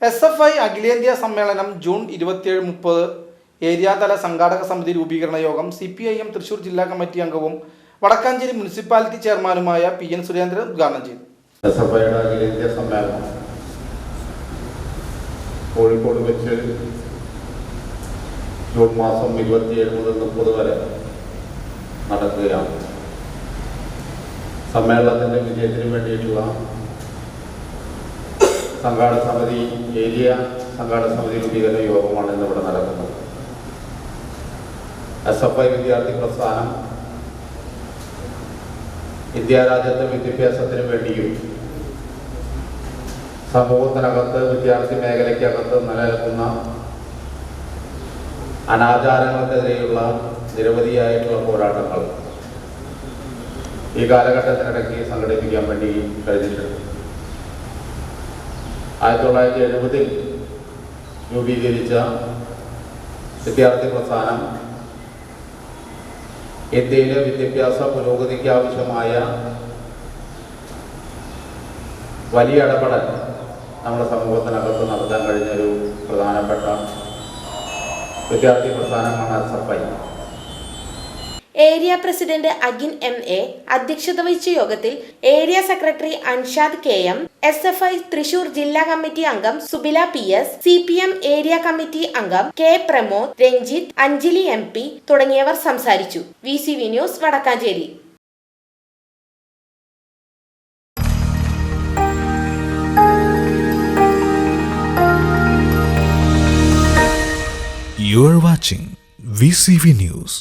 SFI അഖിലേന്ത്യാ സമ്മേളനം June 27-30 ഏരിയാതല സംഘാടക സമിതി രൂപീകരണ യോഗം CPIM തൃശൂർ ജില്ലാ കമ്മിറ്റി അംഗവും വടക്കാഞ്ചേരി മുനിസിപ്പാലിറ്റി ചെയർമാനുമായ PN സുരേന്ദ്രൻ ഉദ്ഘാടനം ചെയ്തു. SFIയുടെ അഖിലേന്ത്യാ സമ്മേളനം കോഴിക്കോട് വെച്ച് ജൂൺ മാസം 27 മുതൽ 30 വരെ നടക്കുകയാണ്. സമ്മേളനത്തിൻ്റെ വിജയത്തിന് വേണ്ടിയിട്ടുള്ള സംഘാടക സമിതി ഏരിയ സംഘാടക സമിതി രൂപീകരണ യോഗമാണ് ഇന്നിവിടെ നടക്കുന്നത്. SFI വിദ്യാർത്ഥി പ്രസ്ഥാനം ഇന്ത്യ രാജ്യത്തെ വിദ്യാഭ്യാസത്തിന് വേണ്ടിയും സമൂഹത്തിനകത്ത് വിദ്യാർത്ഥി മേഖലയ്ക്കകത്ത് നിലനിൽക്കുന്ന അനാചാരങ്ങൾക്കെതിരെയുള്ള നിരവധിയായിട്ടുള്ള പോരാട്ടങ്ങൾ ഈ കാലഘട്ടത്തിനിടയ്ക്ക് സംഘടിപ്പിക്കാൻ വേണ്ടി കഴിഞ്ഞിട്ടുണ്ട്. 1970 രൂപീകരിച്ച വിദ്യാർത്ഥി പ്രസ്ഥാനം ഇന്ത്യയിലെ വിദ്യാഭ്യാസ പുരോഗതിക്ക് ആവശ്യമായ വലിയ ഇടപെടൽ നമ്മുടെ സമൂഹത്തിനകത്ത് നടത്താൻ കഴിഞ്ഞൊരു പ്രധാനപ്പെട്ട വിദ്യാർത്ഥി പ്രസ്ഥാനമാണ് SFI. Area president Agin MA അധ്യക്ഷത വഹിച്ച യോഗത്തിൽ area secretary Anshad KM, SFI Thrissur ജില്ലാ കമ്മിറ്റി അംഗം Subila PS, CPM area committee അംഗം K പ്രമോദ്, രഞ്ജിത്ത്, അഞ്ജലി MP തുടങ്ങിയവർ സംസാരിച്ചു. VCV news Vadakkanchery. You are watching VCV News.